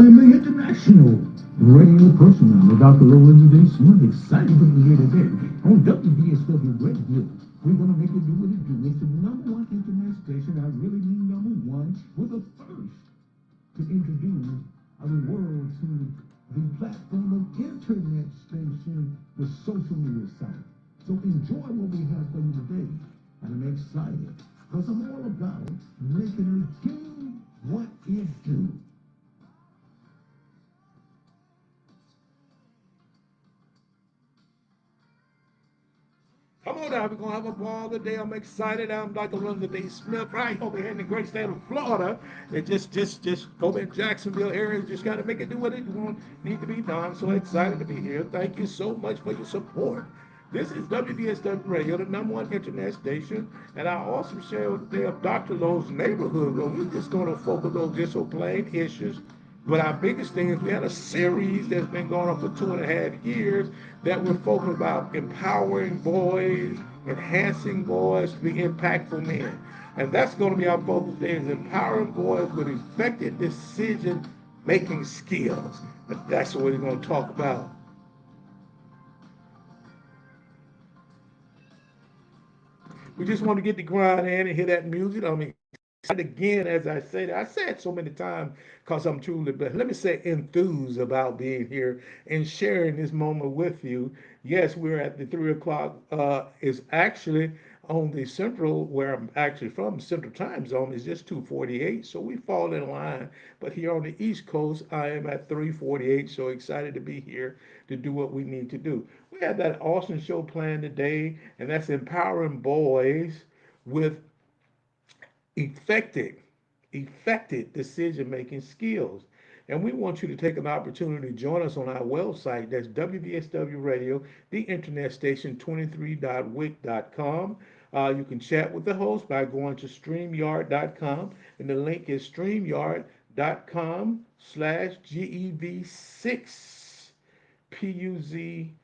I'm the international radio personality, Dr. Lorenzo D. Smith, excited to be here today on WBSW Radio. We're going to make it do what it do. It's the number one internet station. I really mean number one. We're the first to introduce the world to the platform of internet station, the social media site. So enjoy what we have for you today. And I'm excited because I'm all about making it do what it do. Come on down, we're gonna have a ball today. I'm excited. I'm Dr. Lorenzo D. Smith, right over here in the great state of Florida. And just over in Jacksonville area, just gotta make it do what it want, need to be done. So excited to be here. Thank you so much for your support. This is WBSW Radio, the number one internet station, and I also share today of Dr. Lowe's neighborhood, where we're just gonna focus on just so plain issues. But our biggest thing is we had a series that's been going on for 2.5 years that we're focused about empowering boys, enhancing boys to be impactful men. And that's going to be our focus today is empowering boys with effective decision making skills. And that's what we're going to talk about. We just want to get the grind in and hear that music. I mean, again, as I say it so many times because I'm truly, but let me say, enthused about being here and sharing this moment with you. Yes, we're at the 3 o'clock. Is actually on the central, where I'm actually from, Central Time Zone is just 2:48, so we fall in line. But here on the East Coast, I am at 3:48. So excited to be here to do what we need to do. We have that awesome show planned today, and that's empowering boys with effective, effective decision making skills. And we want you to take an opportunity to join us on our website. That's WVSW Radio, the internet station 23.wic.com. You can chat with the host by going to StreamYard.com, and the link is StreamYard.com/GEV6 PUZYRX.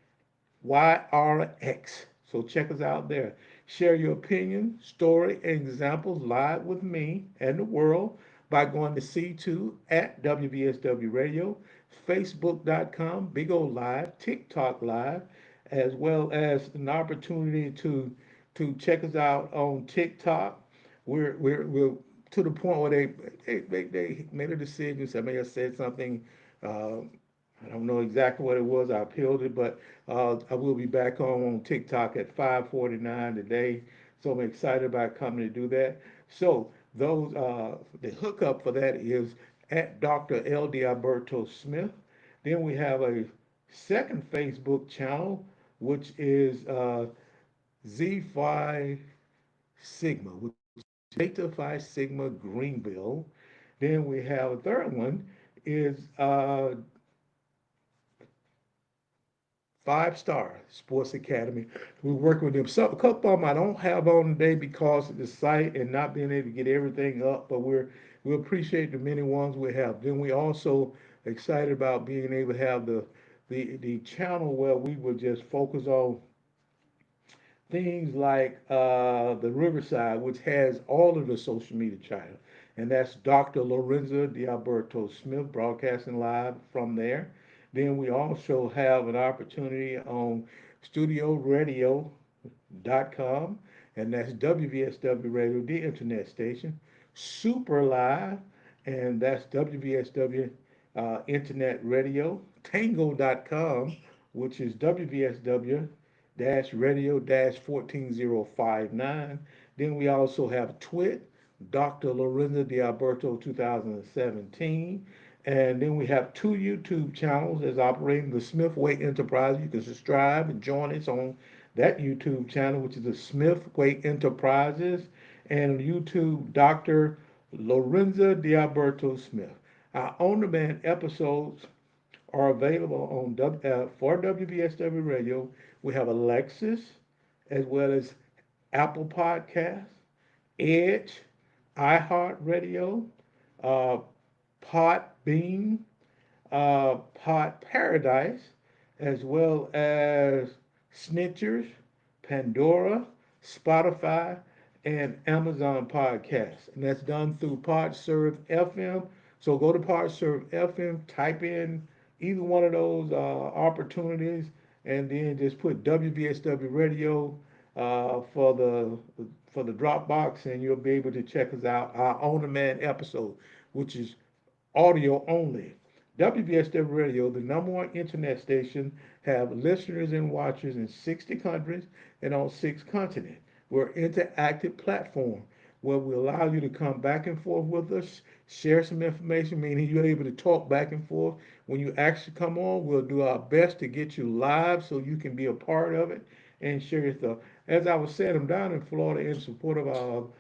So check us out there. Share your opinion, story, and examples live with me and the world by going to C2 at WVSW Radio, Facebook.com, Big O Live, TikTok Live, as well as an opportunity to check us out on TikTok. We're to the point where they made a decision. So I may have said something. Uh, I don't know exactly what it was. I appealed it, but I will be back on TikTok at 5:49 today. So I'm excited about coming to do that. So those the hookup for that is at Dr. L.D. Alberto Smith. Then we have a second Facebook channel, which is Z Phi Sigma, which is Zeta Phi Sigma Greenville. Then we have a third one is 5 Star Sports Academy. We're working with them. So a couple of them I don't have on today because of the site and not being able to get everything up, but we appreciate the many ones we have. Then we also excited about being able to have the channel where we would just focus on things like the Riverside, which has all of the social media channels, and that's Dr. Lorenzo D'Alberto Smith broadcasting live from there. Then we also have an opportunity on StudioRadio.com, and that's WVSW Radio, the internet station. Super Live, and that's WVSW Internet Radio. Tango.com, which is WVSW radio 14059. Then we also have Twit, Dr. Lorenzo D'Alberto 2017. And then we have two YouTube channels that's operating, the Smith Way Enterprise. You can subscribe and join us on that YouTube channel, which is the Smith Way Enterprises, and YouTube Dr. Lorenza Dialberto Smith. Our on-demand episodes are available on for WVSW Radio. We have Alexis, as well as Apple Podcasts, Edge, iHeartRadio, uh, Podbean, Pod Paradise, as well as Snitchers, Pandora, Spotify, and Amazon Podcasts. And that's done through PodServe FM. So go to PodServe FM, type in either one of those opportunities, and then just put WVSW Radio for the Dropbox, and you'll be able to check us out. Our on-demand episode, which is audio only. WBSW Radio, the number one internet station, have listeners and watchers in 60 countries and on 6 continents. We're an interactive platform where we allow you to come back and forth with us, share some information, meaning you're able to talk back and forth. When you actually come on, we'll do our best to get you live so you can be a part of it and share your stuff. As I was saying, I'm down in Florida in support of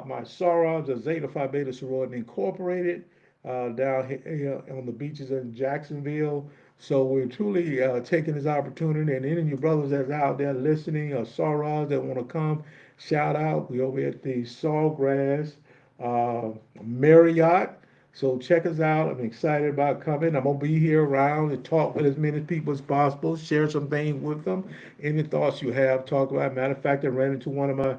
my sorors of Zeta Phi Beta Sorority Incorporated down here on the beaches in Jacksonville. So we're truly taking this opportunity, and any of you brothers that's out there listening or sorors that want to come, shout out. We over at the Sawgrass uh, Marriott. So check us out. I'm excited about coming. I'm gonna be here around to talk with as many people as possible, share some things with them. Any thoughts you have, talk about. Matter of fact, I ran into one of my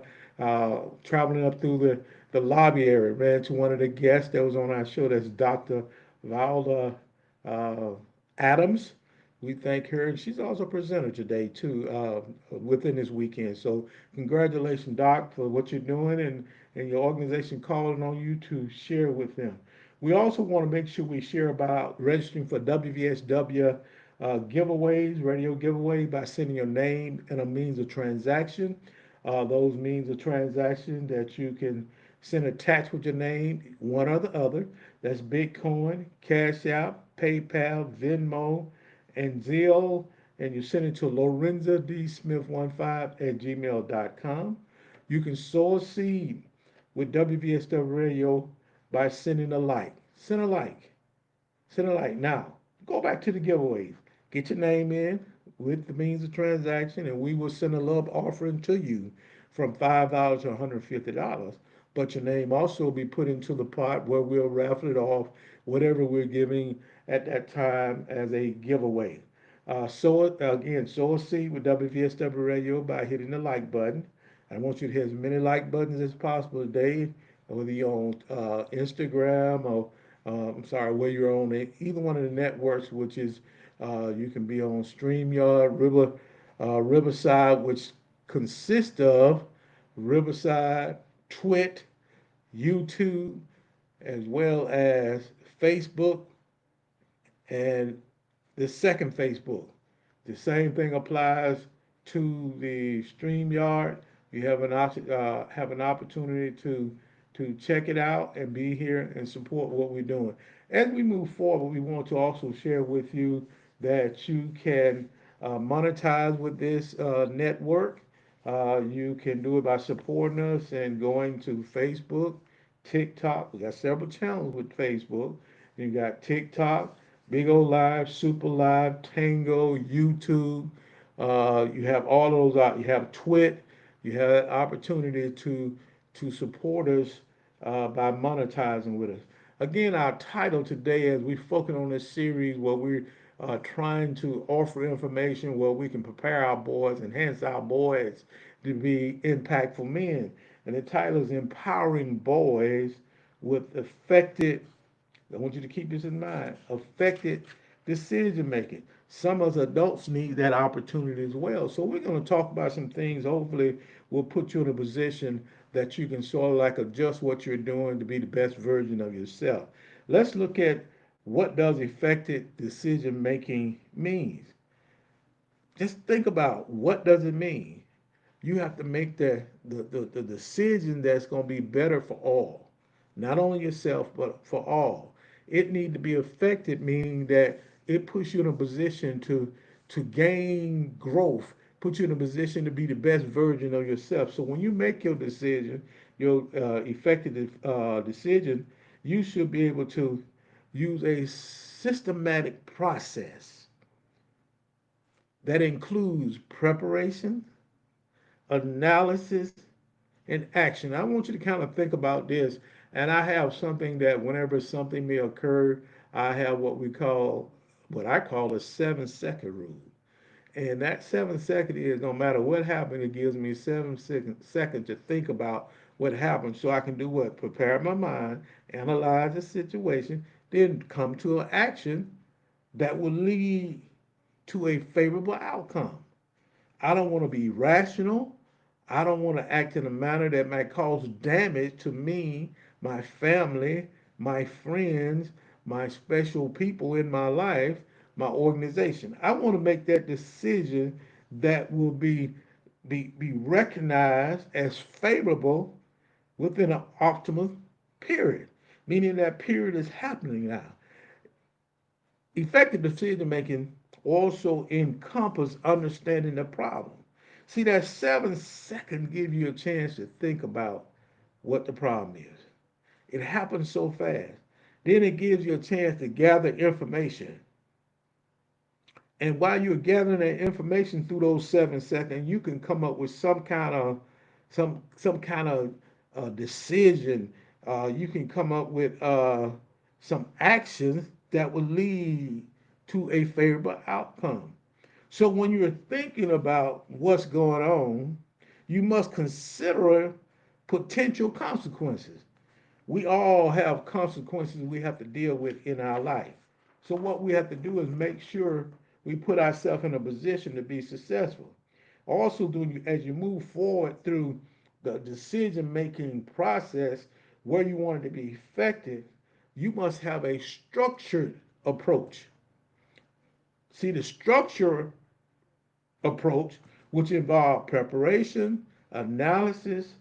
traveling up through the lobby area, ran into one of the guests that was on our show. That's Dr. Viola uh, Adams. We thank her, and she's also a presenter today too within this weekend. So congratulations, Doc, for what you're doing and your organization calling on you to share with them. We also want to make sure we share about registering for WVSW giveaways, radio giveaway by sending your name and a means of transaction. Those means of transaction that you can send attached with your name, one or the other. That's Bitcoin, Cash App, PayPal, Venmo, and Zelle. And you send it to Lorenza D. Smith15 at gmail.com. You can sow a seed with WVSW Radio by sending a like. Send a like. Send a like. Now, go back to the giveaways. Get your name in with the means of transaction, and we will send a love offering to you from $5 to $150. But your name also will be put into the pot where we'll raffle it off, whatever we're giving at that time as a giveaway. Sow a seed with WVSW Radio by hitting the like button. I want you to hit as many like buttons as possible today, whether you're on Instagram or I'm sorry, where you're on either one of the networks, which is you can be on StreamYard, Riverside, which consists of Riverside, Twit, YouTube, as well as Facebook and the second Facebook. The same thing applies to the StreamYard. You have an opportunity to check it out and be here and support what we're doing. As we move forward, we want to also share with you that you can monetize with this network. You can do it by supporting us and going to Facebook, TikTok. We got several channels with Facebook. You got TikTok, Big O Live, Super Live, Tango, YouTube. You have all those out. You have Twit. You have that opportunity to support us by monetizing with us. Again, our title today, as we focus on this series, where we're trying to offer information where we can prepare our boys, enhance our boys to be impactful men. And the title is Empowering Boys with Effective, I want you to keep this in mind, effective decision making. Some of us adults need that opportunity as well. So we're going to talk about some things. Hopefully, will put you in a position that you can sort of like adjust what you're doing to be the best version of yourself. Let's look at what does effective decision making means. Just think about what does it mean. You have to make the decision that's going to be better for all, not only yourself but for all. It need to be effective, meaning that it puts you in a position to gain growth, put you in a position to be the best version of yourself. So when you make your decision, your effective decision, you should be able to use a systematic process that includes preparation, analysis, and action. I want you to kind of think about this. And I have something that whenever something may occur, I have what I call a 7 second rule. And that 7 second is no matter what happened, it gives me 7 seconds to think about what happened so I can do what? Prepare my mind, analyze the situation, then come to an action that will lead to a favorable outcome. I don't want to be rational. I don't want to act in a manner that might cause damage to me, my family, my friends, my special people in my life, my organization. I want to make that decision that will be recognized as favorable within an optimal period, meaning that period is happening now. Effective decision making also encompass understanding the problem. See, that 7 seconds give you a chance to think about what the problem is. It happens so fast. Then it gives you a chance to gather information. And while you're gathering that information through those 7 seconds, you can come up with some kind of decision. You can come up with some actions that will lead to a favorable outcome. So when you're thinking about what's going on, you must consider potential consequences. We all have consequences we have to deal with in our life. So what we have to do is make sure we put ourselves in a position to be successful. Also, as you move forward through the decision making process where you want it to be effective, you must have a structured approach. See, the structure approach, which involves preparation, analysis,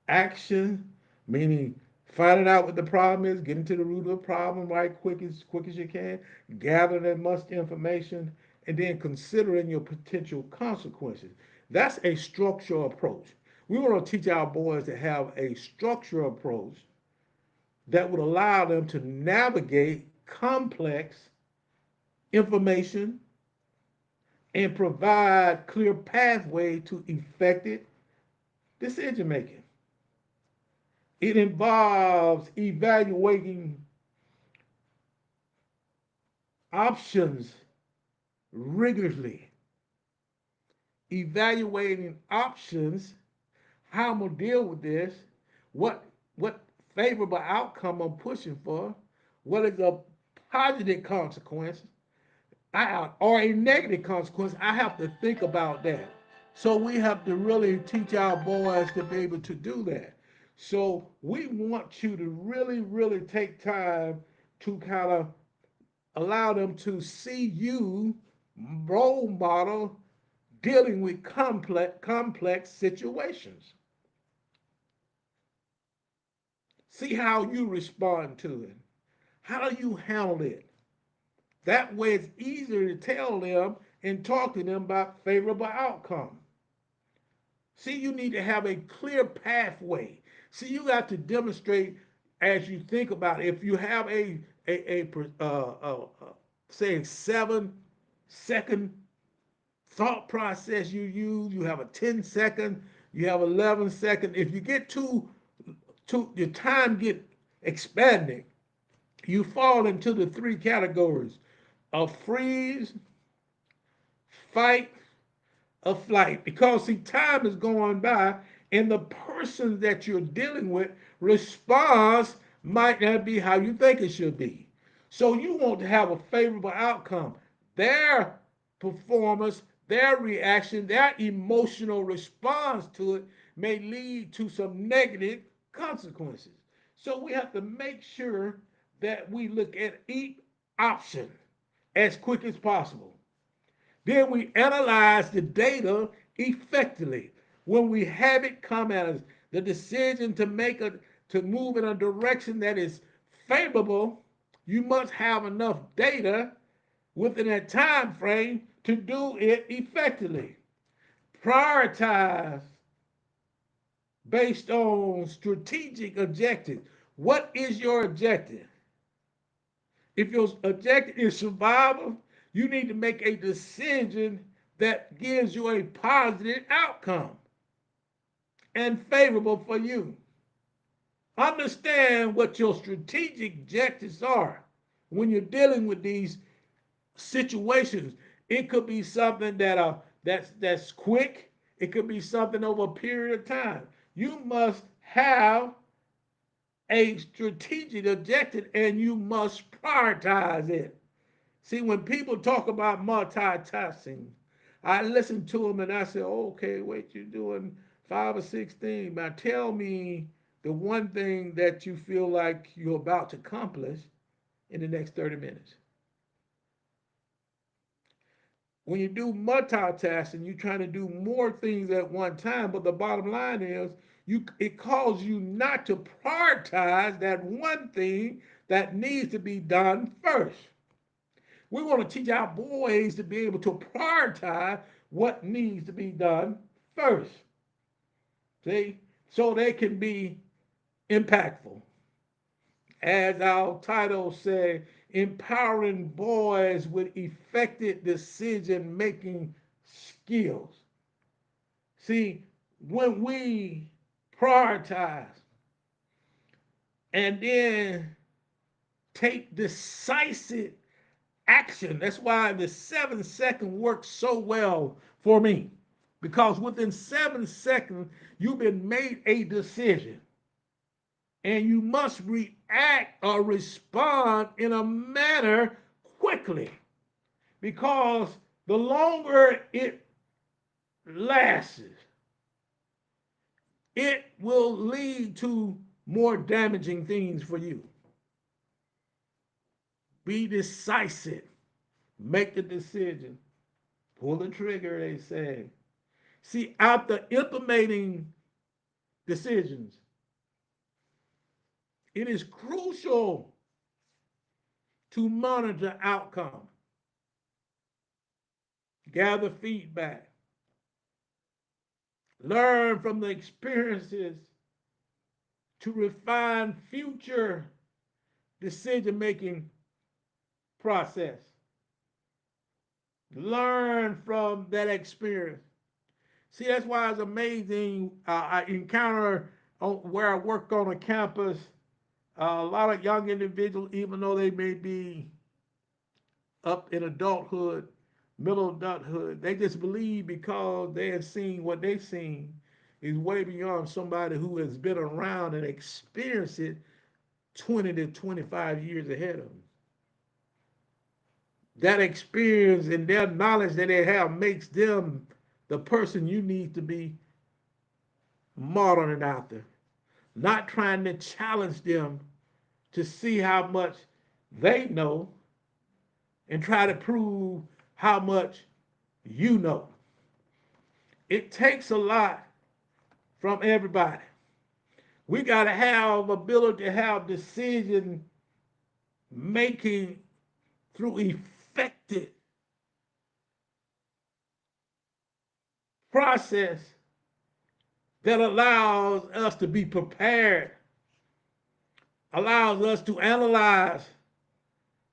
action, meaning finding out what the problem is, getting to the root of the problem right quick as you can, gathering as much information, and then considering your potential consequences. That's a structural approach. We want to teach our boys to have a structural approach that would allow them to navigate complex information and provide clear pathway to effective decision making. It involves evaluating options rigorously, evaluating options, how I'm gonna deal with this, what favorable outcome I'm pushing for, what is a positive consequence, or a negative consequence. I have to think about that. So we have to really teach our boys to be able to do that. So we want you to really, really take time to kind of allow them to see you role model dealing with complex situations. See how you respond to it. How do you handle it? That way it's easier to tell them and talk to them about favorable outcome. See, you need to have a clear pathway. See, you got to demonstrate as you think about it. If you have say 7 second thought process you use, you have a 10 second, you have 11 second. If you get too your time get expanding, you fall into the three categories of freeze, fight, of flight, because see time is going by and the person that you're dealing with response might not be how you think it should be. So you want to have a favorable outcome. Their performance, their reaction, their emotional response to it may lead to some negative consequences. So we have to make sure that we look at each option as quick as possible. Then we analyze the data effectively. When we have it come at us, the decision to move in a direction that is favorable, You must have enough data within that time frame to do it effectively. Prioritize based on strategic objectives. What is your objective? If your objective is survival, you need to make a decision that gives you a positive outcome and favorable for you. Understand what your strategic objectives are when you're dealing with these situations. It could be something that's quick. It could be something over a period of time. You must have a strategic objective and you must prioritize it. See, when people talk about multitasking, I listen to them and I say, oh, okay, wait, you're doing 5 or 6 things. Now tell me the one thing that you feel like you're about to accomplish in the next 30 minutes. When you do multitasking, you're trying to do more things at one time, but the bottom line is it calls you not to prioritize that one thing that needs to be done first. We want to teach our boys to be able to prioritize what needs to be done first. See? So they can be impactful. As our title says, empowering boys with effective decision making skills. See, when we prioritize and then take decisive action, that's why the 7 second works so well for me. Because within 7 seconds, you've been made a decision. And you must react or respond in a manner quickly. Because the longer it lasts, it will lead to more damaging things for you. Be decisive. Make the decision. Pull the trigger, they say. See, after implementing decisions, it is crucial to monitor outcome, gather feedback, learn from the experiences to refine future decision-making process. Learn from that experience. See, that's why it's amazing. I encounter where I work on a campus, a lot of young individuals, even though they may be up in adulthood, middle adulthood, they just believe because they have seen what they've seen is way beyond somebody who has been around and experienced it 20 to 25 years ahead of them. That experience and their knowledge that they have makes them the person you need to be modeling after, not trying to challenge them to see how much they know and try to prove how much you know. It takes a lot from everybody. We got to have ability to have decision making through effective process that allows us to be prepared, allows us to analyze,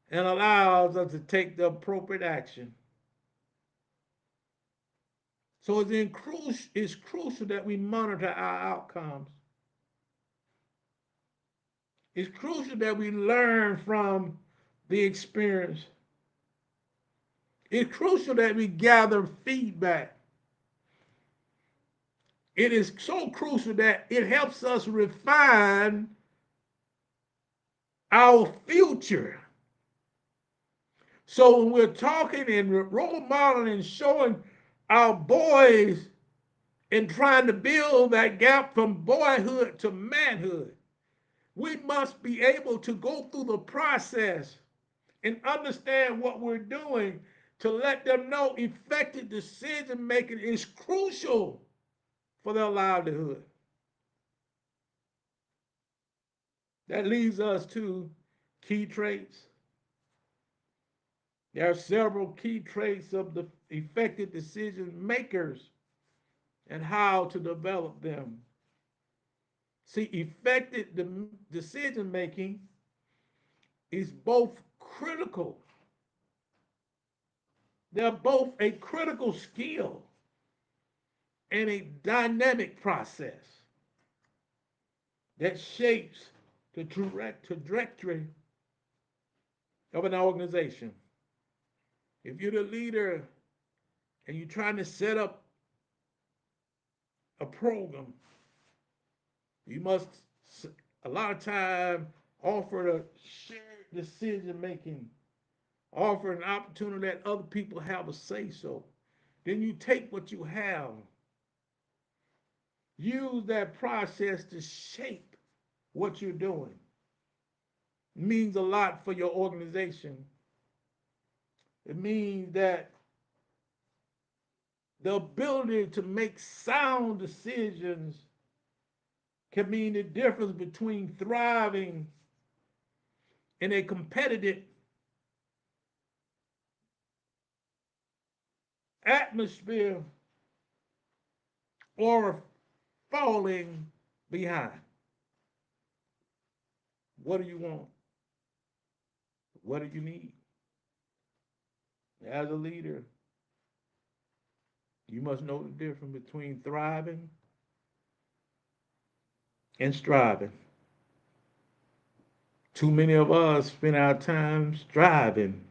and allows us to take the appropriate action. So it's crucial that we monitor our outcomes. It's crucial that we learn from the experience. It's crucial that we gather feedback. It is so crucial that it helps us refine our future. So when we're talking and role modeling and showing our boys and trying to build that gap from boyhood to manhood, we must be able to go through the process and understand what we're doing to let them know effective decision making is crucial for their livelihood. That leads us to key traits. There are several key traits of the effective decision makers and how to develop them. See, effective decision making is both critical. They're both a critical skill and a dynamic process that shapes the trajectory of an organization. If you're the leader and you're trying to set up a program, you must a lot of time offer a shared decision making, offer an opportunity to let other people have a say so. Then you take what you have, use that process to shape what you're doing. It means a lot for your organization. It means that the ability to make sound decisions can mean the difference between thriving in a competitive atmosphere or falling behind. What do you want? What do you need? As a leader, you must know the difference between thriving and striving. Too many of us spend our time striving.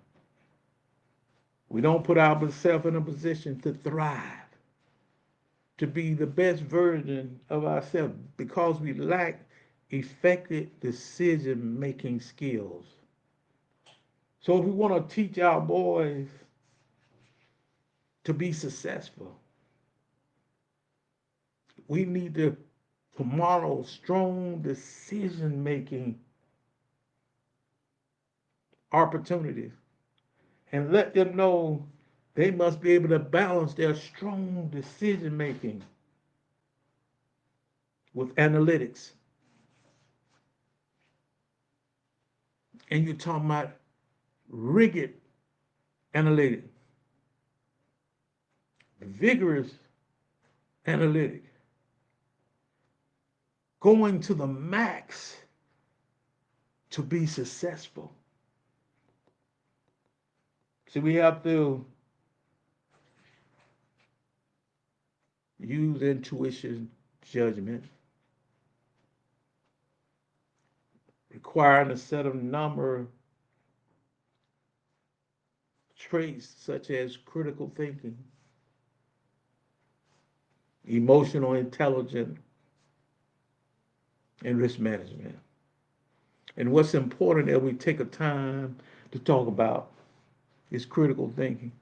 We don't put ourselves in a position to thrive, to be the best version of ourselves because we lack effective decision making skills. So, if we want to teach our boys to be successful, we need to model strong decision making opportunities and let them know they must be able to balance their strong decision making with analytics. And you're talking about rigid analytics, vigorous analytics, going to the max to be successful. See, we have to use intuition, judgment, requiring a set of number traits such as critical thinking, emotional intelligence, and risk management. And what's important that we take a time to talk about is critical thinking.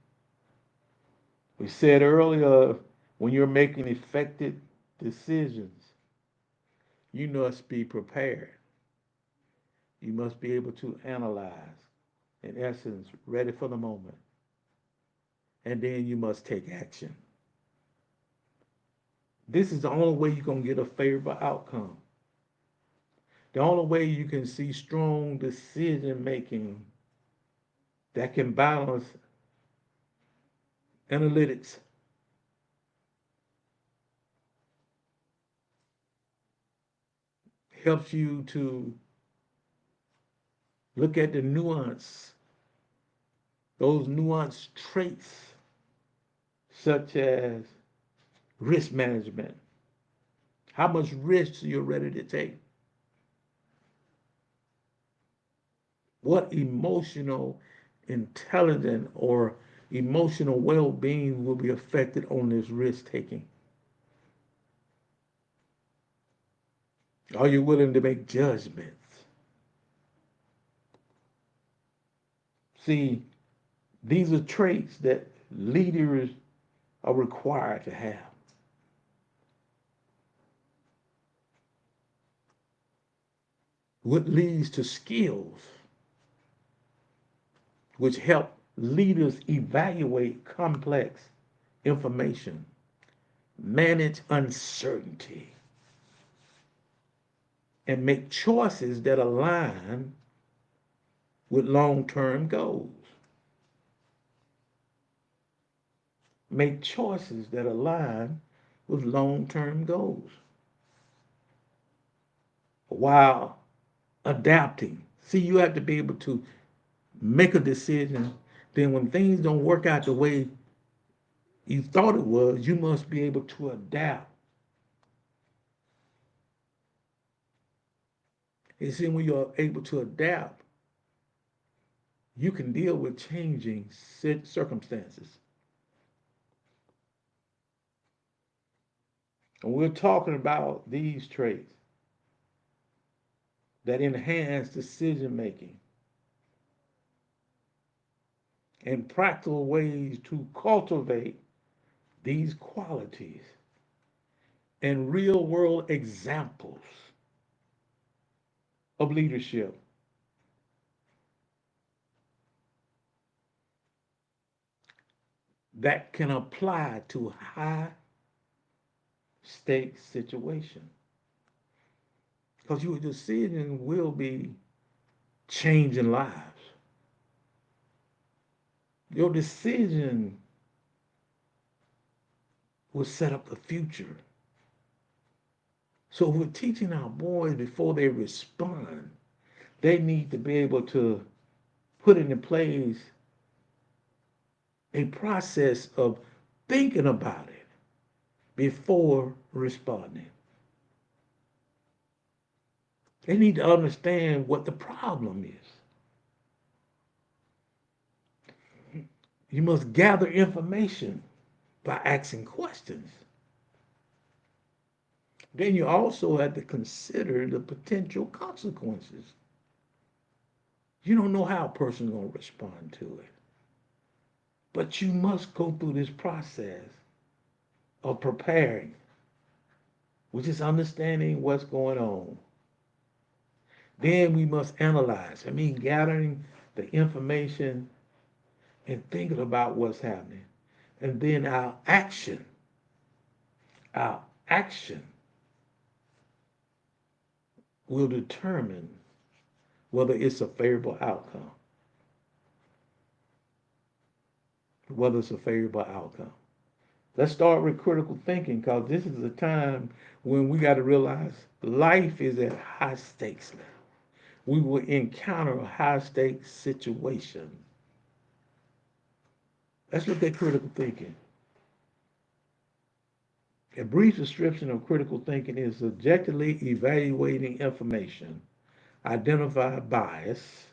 We said earlier, when you're making effective decisions, you must be prepared. You must be able to analyze, in essence, ready for the moment. And then you must take action. This is the only way you're going to get a favorable outcome. The only way you can see strong decision making that can balance analytics, helps you to look at the nuance, those nuanced traits, such as risk management. How much risk you're ready to take? What emotional intelligence or emotional well-being will be affected on this risk taking? Are you willing to make judgments? See, these are traits that leaders are required to have. What leads to skills which help leaders evaluate complex information, manage uncertainty, and make choices that align with long-term goals. Make choices that align with long-term goals while adapting. See, you have to be able to make a decision. Then when things don't work out the way you thought it was, you must be able to adapt. And see, when you're able to adapt, you can deal with changing circumstances. And we're talking about these traits that enhance decision making and practical ways to cultivate these qualities and real world examples of leadership that can apply to high stake situation. Because your decision will be changing lives. Your decision will set up the future. So we're teaching our boys before they respond, they need to be able to put into place a process of thinking about it before responding. They need to understand what the problem is. You must gather information by asking questions. Then you also have to consider the potential consequences. You don't know how a person's going to respond to it. But you must go through this process of preparing, which is understanding what's going on. Then we must analyze. Gathering the information and thinking about what's happening. And then our action will determine whether it's a favorable outcome. Whether it's a favorable outcome. Let's start with critical thinking because this is a time when we got to realize life is at high stakes now. We will encounter a high stakes situation. Let's look at critical thinking. A brief description of critical thinking is subjectively evaluating information, identify bias,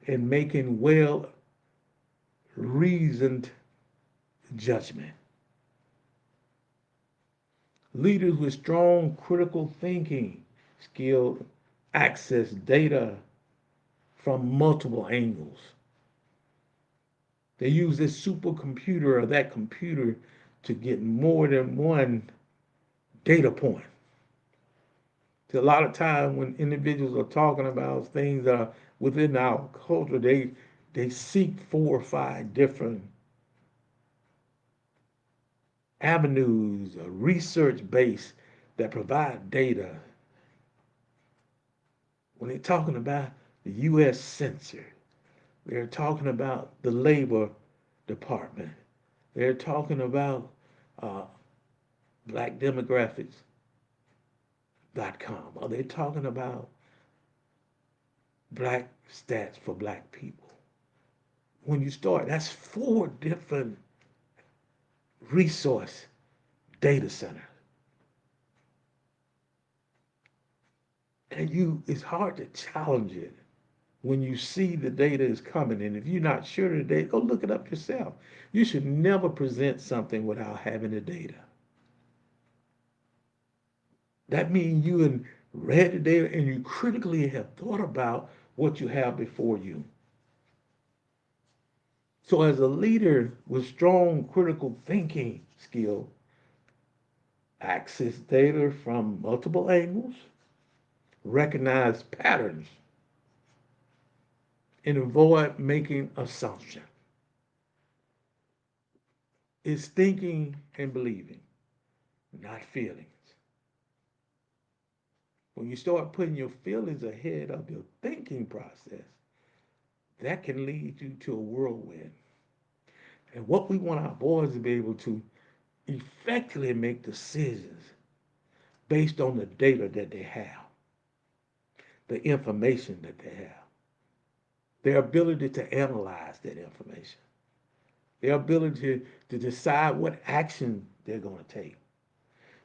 and making well reasoned judgment. Leaders with strong critical thinking skill access data from multiple angles. They use this supercomputer or that computer to get more than one data point. So a lot of time when individuals are talking about things that are within our culture, they seek 4 or 5 different avenues, research base that provide data. When they're talking about the U.S. Census, they're talking about the Labor Department. They're talking about uh, blackdemographics.com. Or they're talking about black stats for black people. When you start, that's 4 different resource data centers. And it's hard to challenge it when you see the data is coming. And if you're not sure of the data, go look it up yourself. You should never present something without having the data. That means you read the data and you critically have thought about what you have before you. So as a leader with strong critical thinking skill, access data from multiple angles, recognize patterns, and avoid making assumptions. It's thinking and believing, not feelings. When you start putting your feelings ahead of your thinking process, that can lead you to a whirlwind. And what we want our boys to be able to effectively make decisions based on the data that they have, the information that they have, their ability to analyze that information, their ability to decide what action they're going to take.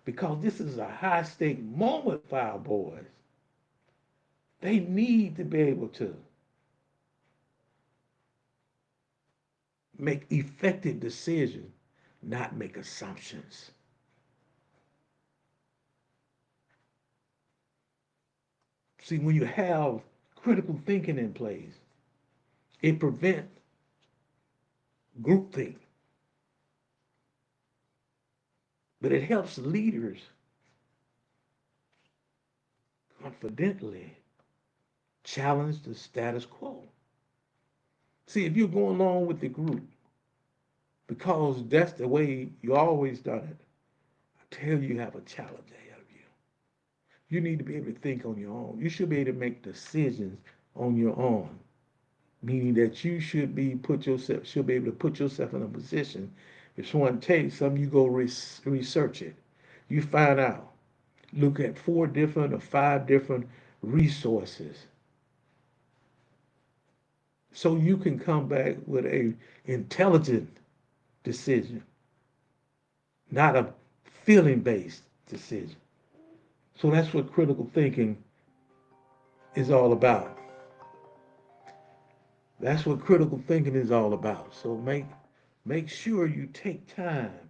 Because this is a high stake moment for our boys. They need to be able to make effective decisions, not make assumptions. See, when you have critical thinking in place, it prevents groupthink, but it helps leaders confidently challenge the status quo. See, if you're going along with the group because that's the way you always done it, I tell you, you have a challenge ahead of you. You need to be able to think on your own. You should be able to make decisions on your own, meaning that you should be able to put yourself in a position. If someone tells you something, you go research it. You find out. Look at 4 different or 5 different resources so you can come back with a intelligent decision, not a feeling based decision. So that's what critical thinking is all about. That's what critical thinking is all about. So make sure you take time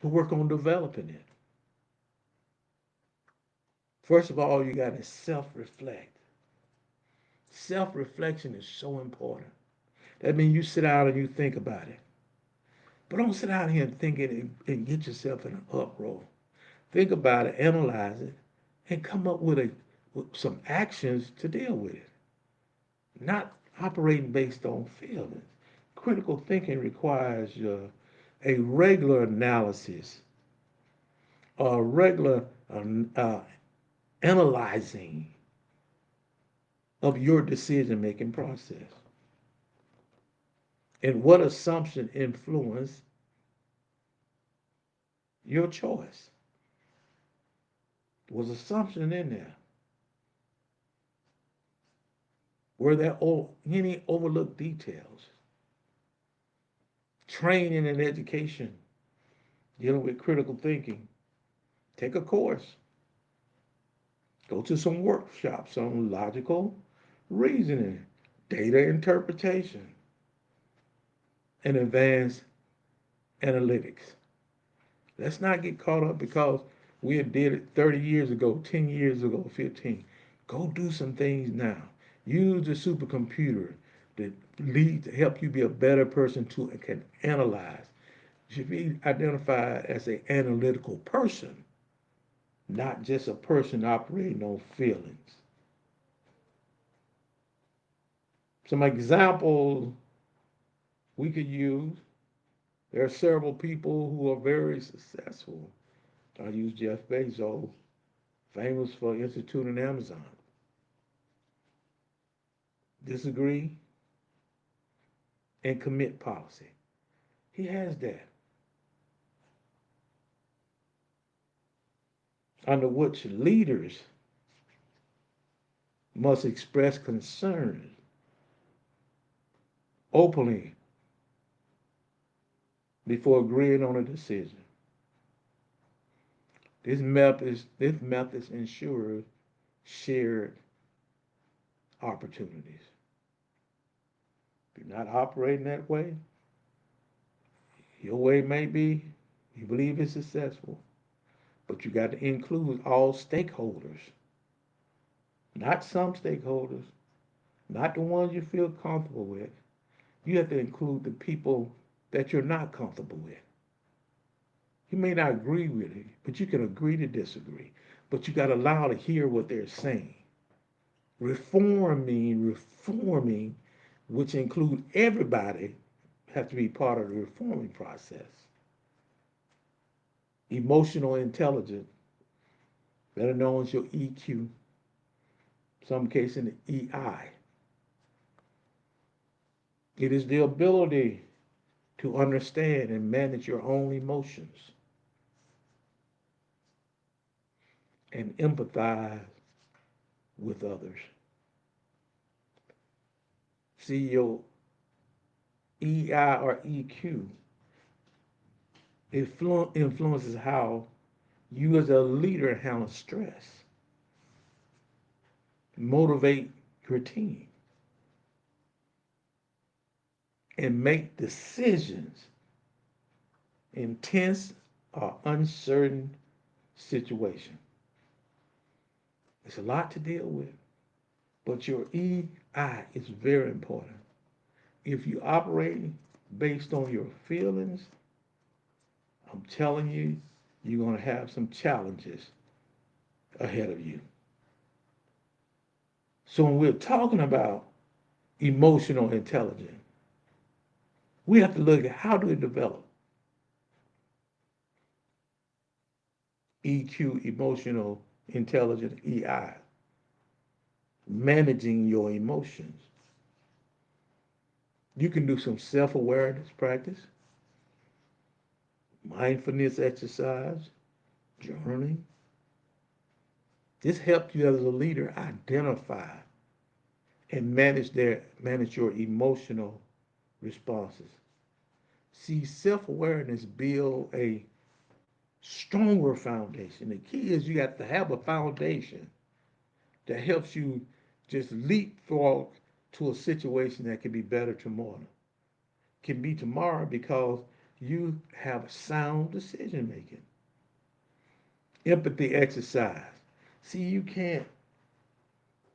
to work on developing it. First of all, you got to self-reflect. Self-reflection is so important. That means you sit down and you think about it. But don't sit out here and think it and get yourself in an uproar. Think about it, analyze it, and come up with some actions to deal with it. Not operating based on feelings. Critical thinking requires a regular analysis, a regular uh, analyzing of your decision making process. And what assumption influence your choice? Was assumption in there? Were there any overlooked details? Training and education dealing with critical thinking. Take a course. Go to some workshops on logical reasoning, data interpretation, and advanced analytics. Let's not get caught up because we had did it 30 years ago, 10 years ago, 15. Go do some things now. Use the supercomputer that lead to help you be a better person to can analyze. You should be identified as an analytical person, not just a person operating on feelings. Some examples we could use. There are several people who are very successful. I use Jeff Bezos, famous for instituting Amazon. Disagree and commit policy. He has that, under which leaders must express concern openly before agreeing on a decision. This method ensures shared opportunities. If you're not operating that way, your way may be you believe it's successful, but you got to include all stakeholders, not some stakeholders, not the ones you feel comfortable with. You have to include the people that you're not comfortable with. You may not agree with it, but you can agree to disagree. But you got to allow to hear what they're saying. Reforming, which include everybody, have to be part of the reforming process. Emotional intelligence, better known as your EQ, some case in the EI. It is the ability to understand and manage your own emotions and empathize with others. See, your EI or EQ influences how you as a leader handle stress, motivate your team, and make decisions in tense or uncertain situations. It's a lot to deal with, but your EI is very important. If you operate based on your feelings, I'm telling you, you're going to have some challenges ahead of you. So when we're talking about emotional intelligence, we have to look at how do we develop EQ, emotional intelligence, EI, managing your emotions. You can do some self-awareness practice, mindfulness exercise, journaling. This helps you as a leader identify and manage your emotional responses. See, self-awareness build a stronger foundation. The key is you have to have a foundation that helps you just leapfrog to a situation that can be better tomorrow. Can be tomorrow because you have sound decision making. Empathy exercise. See, you can't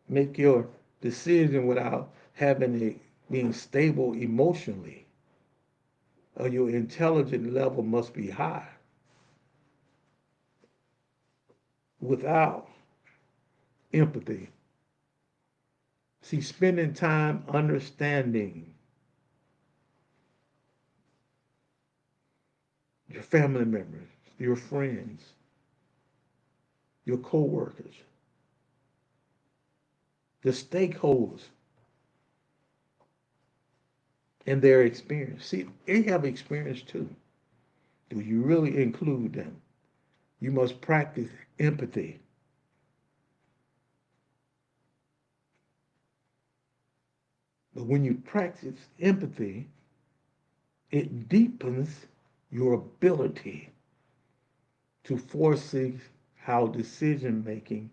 make your decision without having being stable emotionally, or your intelligence level must be high. Without empathy, see, spending time understanding your family members, your friends, your co-workers, the stakeholders, and their experience. See, they have experience too. Do you really include them? You must practice empathy. But when you practice empathy, it deepens your ability to foresee how decision making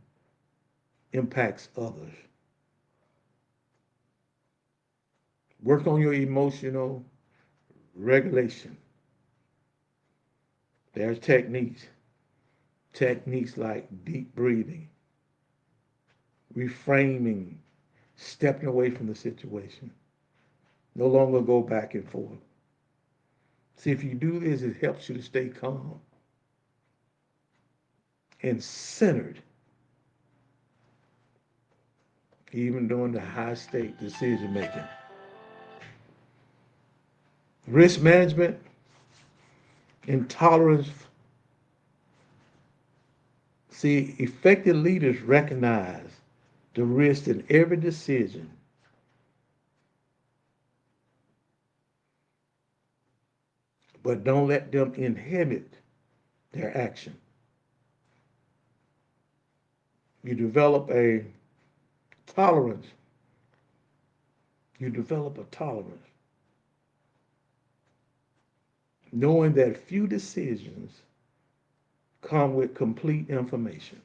impacts others. Work on your emotional regulation. There's techniques like deep breathing, reframing, stepping away from the situation. No longer go back and forth. See, if you do this, it helps you to stay calm and centered, even during the high stake decision making. Risk management and tolerance. See, effective leaders recognize the risk in every decision, but don't let them inhibit their action. You develop a tolerance. You develop a tolerance, knowing that few decisions come with complete information.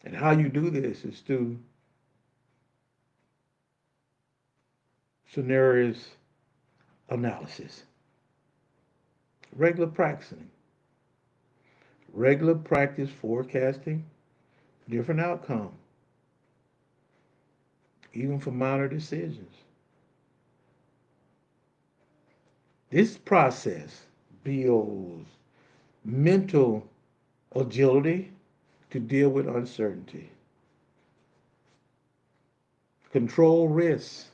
And how you do this is through scenarios analysis, regular practicing, regular practice forecasting different outcomes, even for minor decisions. This process builds mental agility to deal with uncertainty, control risks,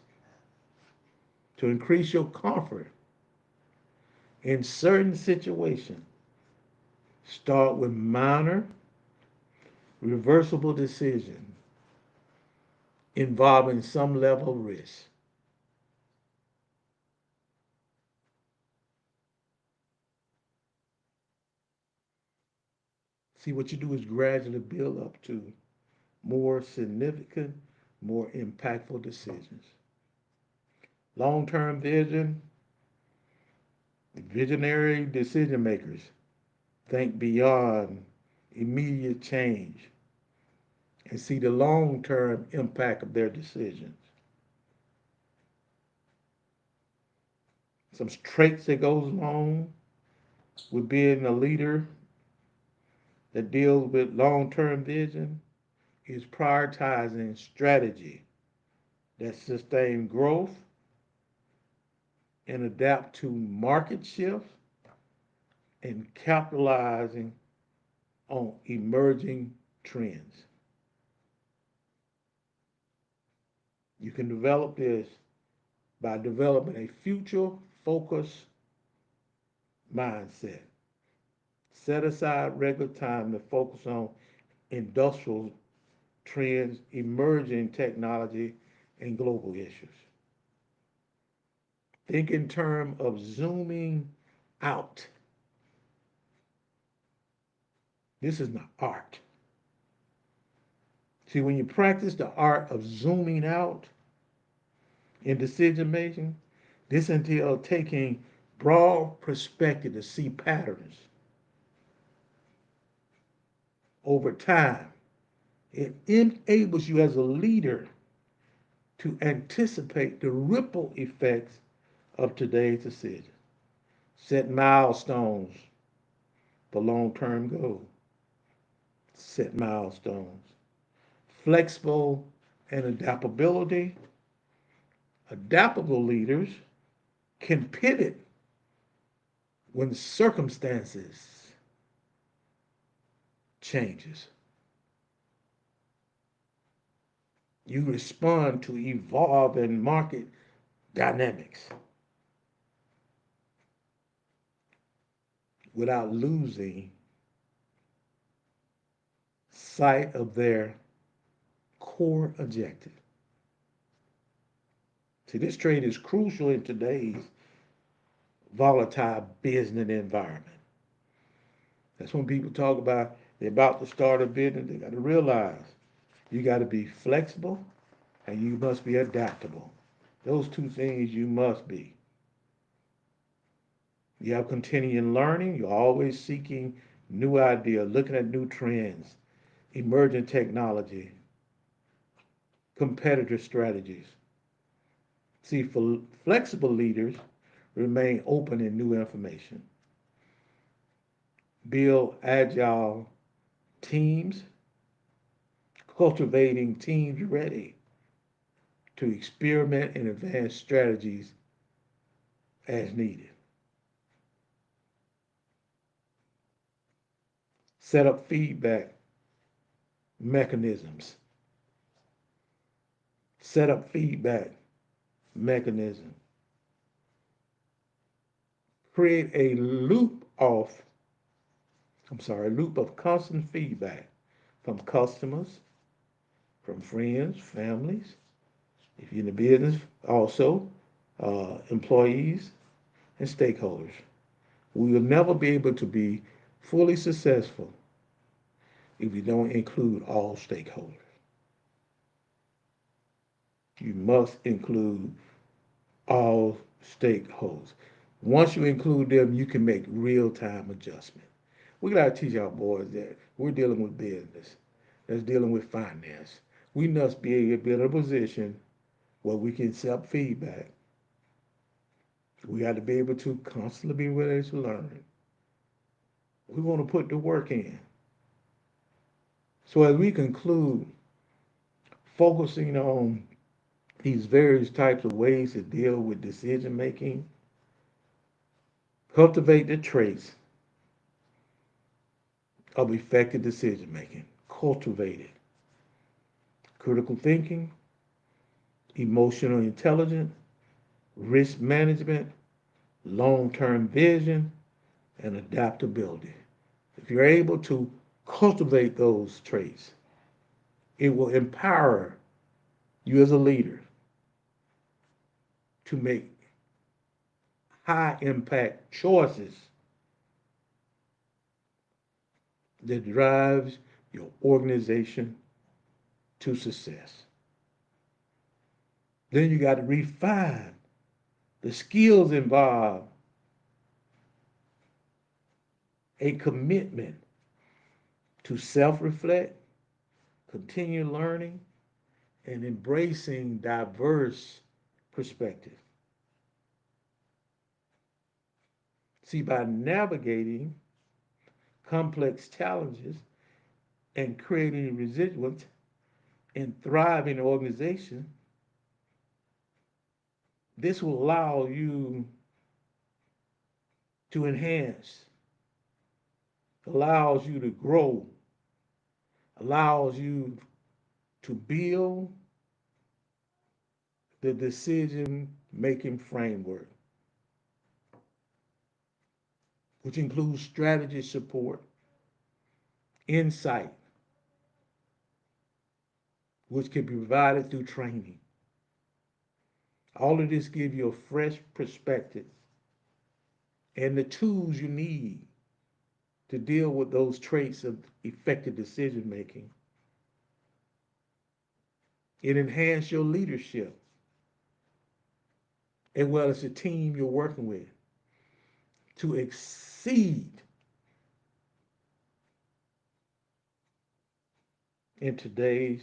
to increase your comfort in certain situations. Start with minor reversible decision involving some level of risk. See, what you do is gradually build up to more significant, more impactful decisions. Long term vision, visionary decision makers think beyond immediate change and see the long term impact of their decisions. Some traits that goes along with being a leader that deals with long term vision is prioritizing strategy that sustain growth and adapt to market shifts and capitalizing on emerging trends. You can develop this by developing a future focused mindset. Set aside regular time to focus on industrial trends, emerging technology, and global issues. Think in terms of zooming out. This is an art. See, when you practice the art of zooming out in decision making, this entails taking broad perspective to see patterns over time. It enables you as a leader to anticipate the ripple effects of today's decision. Set milestones for long-term goals. Set milestones. Flexible and adaptability. Adaptable leaders can pivot when circumstances changes. You respond to evolving market dynamics without losing sight of their core objective. See, this trait is crucial in today's volatile business environment. That's when people talk about they're about to start a business, they got to realize you got to be flexible and you must be adaptable. Those two things you must be. You have continuing learning, you're always seeking new ideas, looking at new trends, emerging technology, competitor strategies. See, for flexible leaders, remain open in new information, build agile teams, cultivating teams ready to experiment and advance strategies as needed. Set up feedback mechanisms. Set up feedback mechanism. Create a loop of constant feedback from customers, from friends, families, if you're in the business, also employees and stakeholders. We will never be able to be fully successful if we don't include all stakeholders. You must include all stakeholders. Once you include them, you can make real-time adjustment. We gotta teach our boys that we're dealing with business, that's dealing with finance. We must be able to be in a position where we can accept feedback. We got to be able to constantly be ready to learn. We want to put the work in. So as we conclude, focusing on these various types of ways to deal with decision making, cultivate the traits of effective decision making. Cultivate it. Critical thinking, emotional intelligence, risk management, long term vision, and adaptability. If you're able to Cultivate those traits. It will empower you as a leader to make high impact choices that drives your organization to success. Then you got to refine the skills involved, a commitment to self-reflect, continue learning, and embracing diverse perspectives. See, by navigating complex challenges and creating resilience and thriving organization, this will allow you to enhance, allows you to grow, allows you to build the decision making framework, which includes strategy support, insight, which can be provided through training. All of this gives you a fresh perspective and the tools you need to deal with those traits of effective decision making. It enhances your leadership as well as the team you're working with to exceed in today's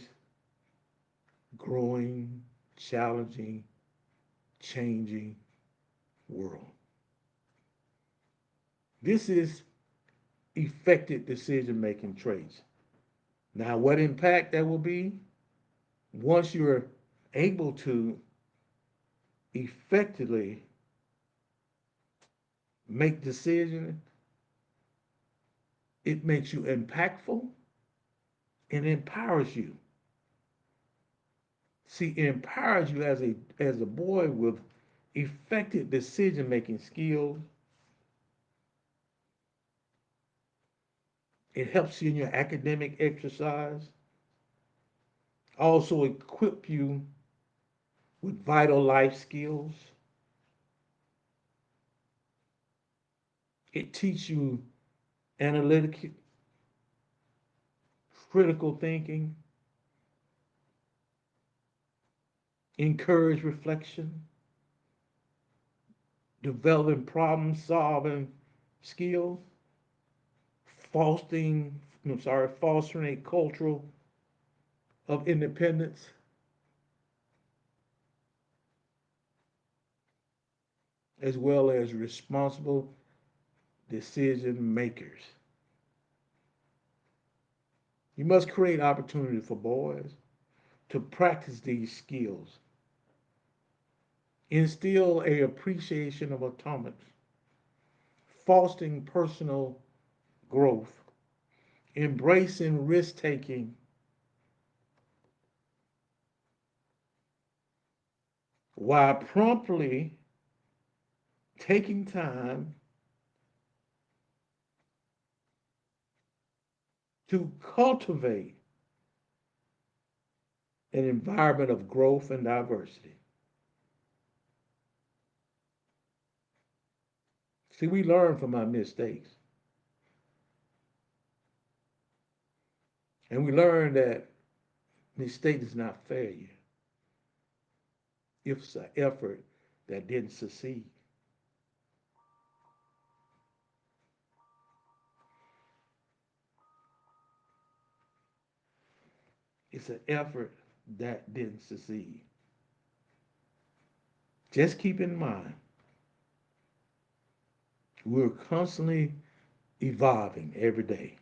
growing, challenging, changing world. This is effective decision making traits. Now, what impact that will be once you're able to effectively make decisions, it makes you impactful and empowers you. See, it empowers you as a boy with effective decision making skills. It helps you in your academic exercise. Also equip you with vital life skills. It teaches you analytic, critical thinking, encourage reflection, developing problem solving skills, fostering a culture of independence, as well as responsible decision makers. You must create opportunity for boys to practice these skills, instill a appreciation of autonomy, fostering personal growth, embracing risk taking, while promptly taking time to cultivate an environment of growth and diversity. See, we learn from our mistakes. And we learn that mistake is not failure if it's an effort that didn't succeed. It's an effort that didn't succeed. Just keep in mind, we're constantly evolving every day.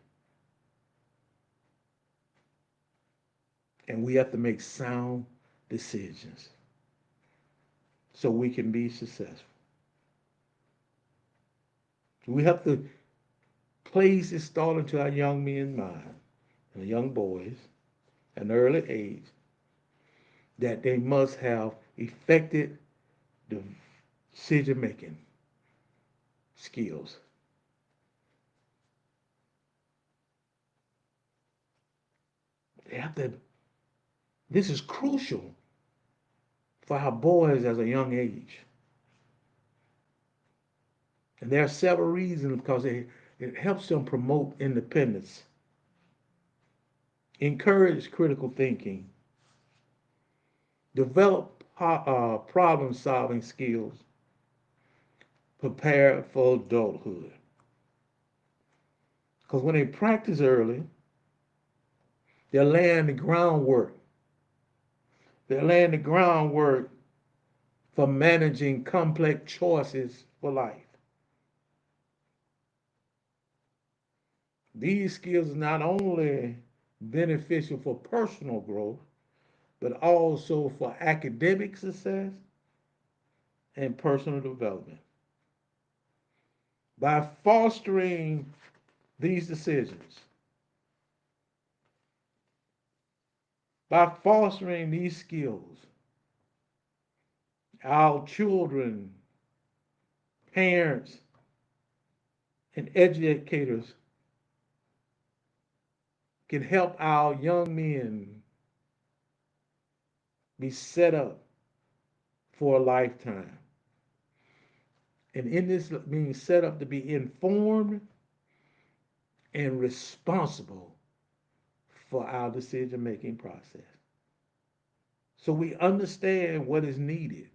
And we have to make sound decisions so we can be successful. We have to place this thought into our young men's mind and young boys at an early age that they must have effective decision making skills. They have to, this is crucial for our boys as a young age. And there are several reasons because it helps them promote independence, encourage critical thinking, develop problem solving skills, prepare for adulthood. Because when they practice early, they're laying the groundwork. They're laying the groundwork for managing complex choices for life. These skills are not only beneficial for personal growth, but also for academic success and personal development. By fostering these decisions, by fostering these skills, our children, parents, and educators can help our young men be set up for a lifetime. And in this being set up to be informed and responsible for our decision making process. So we understand what is needed,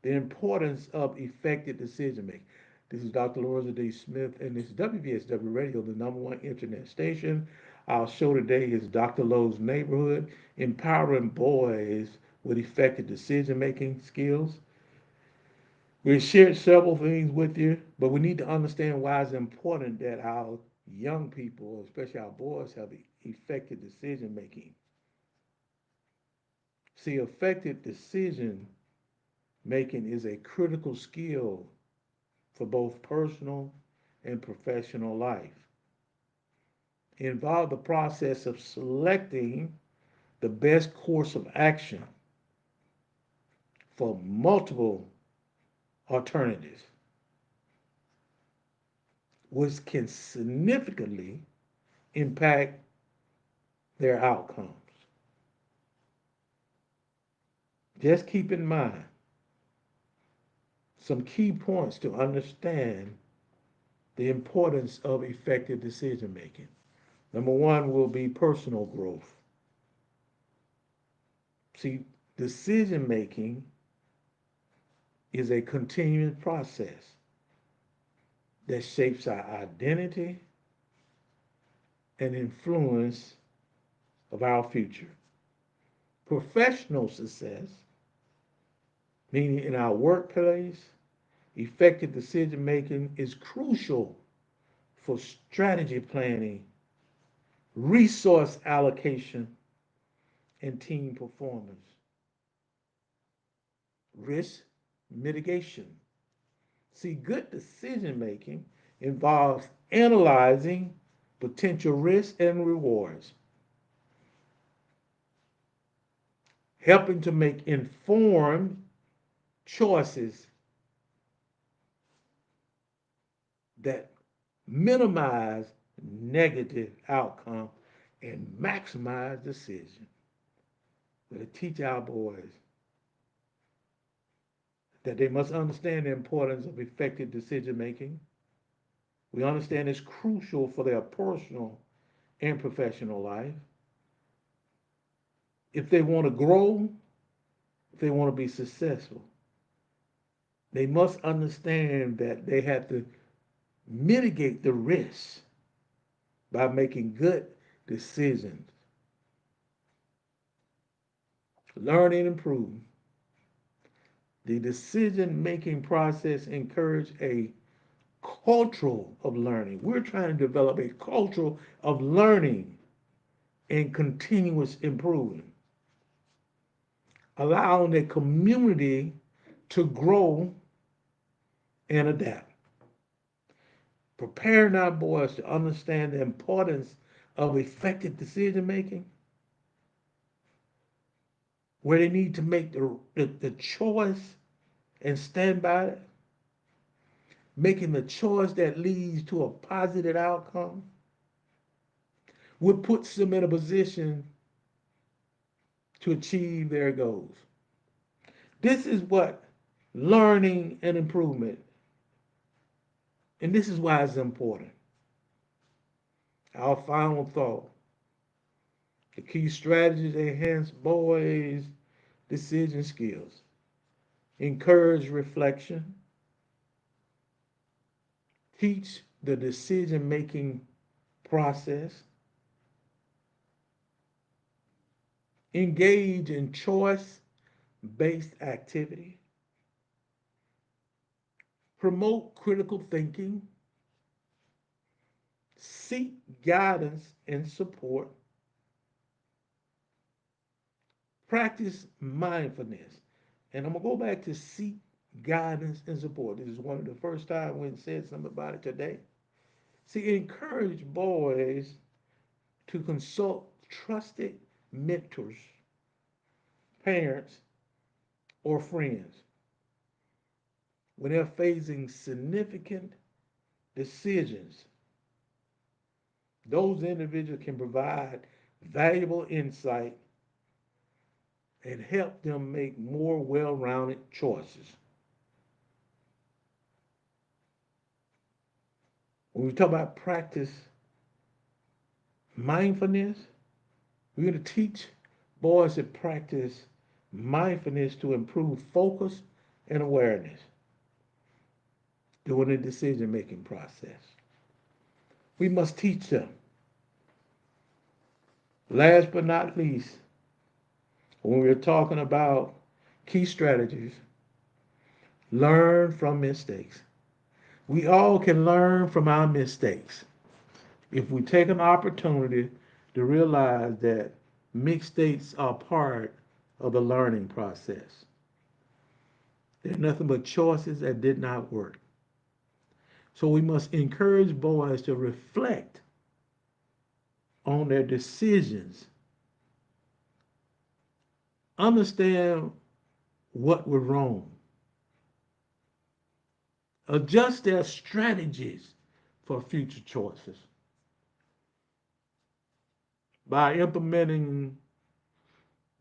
the importance of effective decision making. This is Dr. Lorenzo D. Smith, and this is WVSW Radio, the number one internet station. Our show today is Dr. Lowe's Neighborhood, empowering boys with effective decision making skills. We've shared several things with you, but we need to understand why it's important that our young people, especially our boys, have effective decision making. See, effective decision making is a critical skill for both personal and professional life. It involves the process of selecting the best course of action for multiple alternatives, which can significantly impact their outcomes. Just keep in mind some key points to understand the importance of effective decision making. Number one will be personal growth. See, decision making is a continuing process that shapes our identity and influence of our future. Professional success, meaning in our workplace, effective decision making is crucial for strategy planning, resource allocation, and team performance. Risk mitigation. See, good decision making involves analyzing potential risks and rewards, helping to make informed choices that minimize negative outcome and maximize decision. We're to teach our boys that they must understand the importance of effective decision making. We understand it's crucial for their personal and professional life. If they want to grow, if they want to be successful, they must understand that they have to mitigate the risks by making good decisions. Learn and improve. The decision making process encourages a culture of learning. We're trying to develop a culture of learning and continuous improvement, allowing the community to grow and adapt. Preparing our boys to understand the importance of effective decision making, where they need to make the choice and stand by it, making the choice that leads to a positive outcome, what puts them in a position to achieve their goals. This is what learning and improvement, and this is why it's important. Our final thought: the key strategies enhance boys' decision skills, encourage reflection, teach the decision making process, engage in choice based activity, promote critical thinking, seek guidance and support, practice mindfulness. And I'm going to go back to seek guidance and support. This is one of the first times when said something about it today. See, encourage boys to consult trusted mentors, parents, or friends when they're facing significant decisions. Those individuals can provide valuable insight and help them make more well rounded choices. When we talk about practice mindfulness, we're going to teach boys to practice mindfulness to improve focus and awareness during the decision making process. We must teach them. Last but not least, when we're talking about key strategies, learn from mistakes. We all can learn from our mistakes if we take an opportunity to realize that mistakes are part of the learning process. They're nothing but choices that did not work. So we must encourage boys to reflect on their decisions, understand what went wrong, adjust their strategies for future choices. By implementing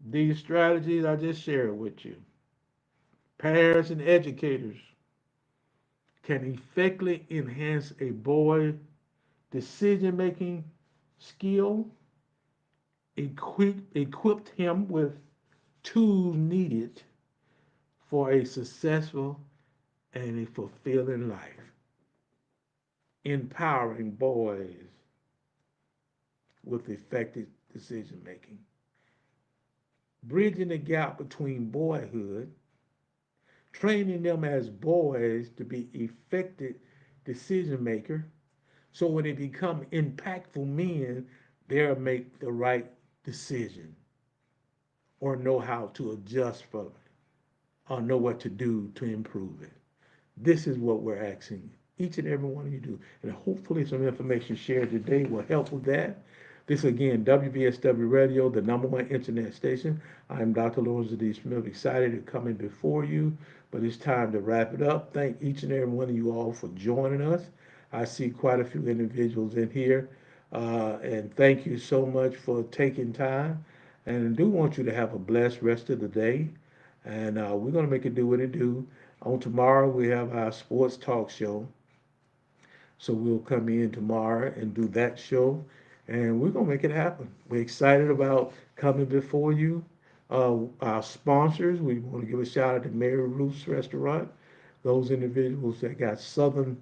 these strategies I just shared with you, parents and educators can effectively enhance a boy's decision making skill, equip him with tools needed for a successful and a fulfilling life, empowering boys with effective decision making, bridging the gap between boyhood, training them as boys to be effective decision makers. So when they become impactful men, they'll make the right decision or know how to adjust for it or know what to do to improve it. This is what we're asking each and every one of you to do. And hopefully some information shared today will help with that. This again, WVSW Radio, the number one internet station. I'm Dr. Lawrence D. Smith, excited to come in before you, but it's time to wrap it up. Thank each and every one of you all for joining us. I see quite a few individuals in here, and thank you so much for taking time. And I do want you to have a blessed rest of the day. And we're going to make it do what it do. On tomorrow, we have our sports talk show. So we'll come in tomorrow and do that show, and we're gonna make it happen. We're excited about coming before you. Our sponsors, we want to give a shout out to Mary Ruth's Restaurant, those individuals that got Southern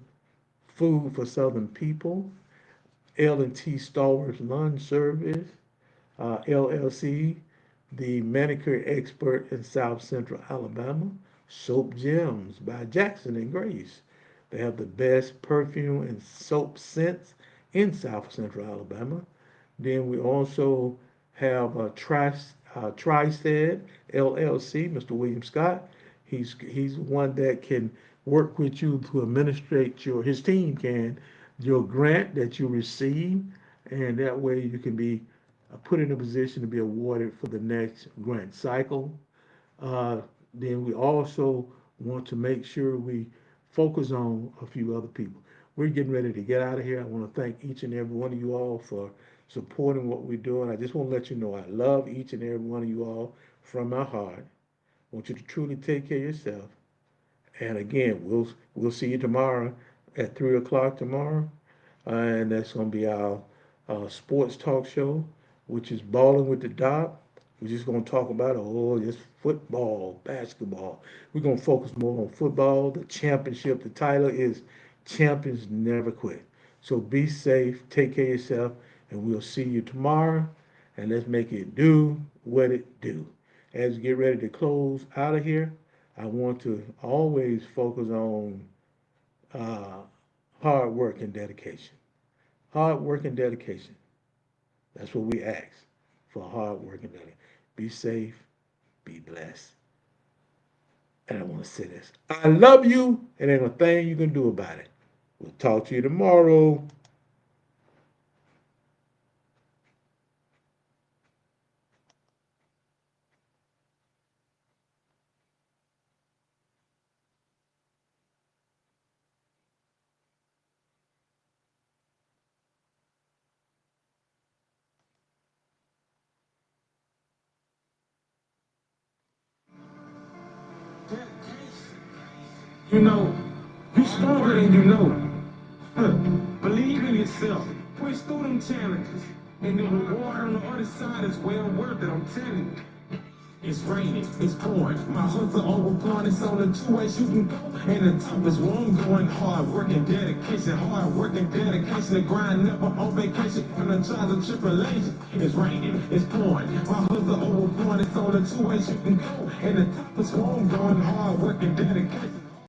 food for Southern people. L&T Stalwarts Lunch Service, LLC, the manicure expert in South Central Alabama. Soap Gems by Jackson and Grace. They have the best perfume and soap scents in South Central Alabama. Then we also have Tristed LLC, Mr. William Scott. He's one that can work with you to administrate his team can, your grant that you receive, and that way you can be put in a position to be awarded for the next grant cycle. Uh, then we also want to make sure we focus on a few other people. We're getting ready to get out of here. I want to thank each and every one of you all for supporting what we're doing. I just want to let you know I love each and every one of you all from my heart. I want you to truly take care of yourself. And again, we'll see you tomorrow at 3 o'clock tomorrow, and that's going to be our sports talk show, which is Balling with the Doc. We're just going to talk about just football, basketball. We're going to focus more on football. The championship, the title is Champions Never Quit. So be safe, take care of yourself, and we'll see you tomorrow. And let's make it do what it do. As we get ready to close out of here, I want to always focus on uh, hard work and dedication. Hard work and dedication. That's what we ask for, hard work and dedication. Be safe, be blessed. And I want to say this. I love you, and ain't a thing you can do about it. We'll talk to you tomorrow. You know, you stronger than you know. Believe in yourself. Push through them challenges. And the reward on the other side is well worth it, I'm telling you. It's raining, it's pouring. My hustle overflowing, it's on the two ways you can go. And the top is where I'm going. Hard work and dedication, hard work and dedication. The grind never on vacation. From the trials and tribulations. It's raining, it's pouring. My hustle overflowing, it's on the two ways you can go. And the top is where I'm going. Hard work and dedication.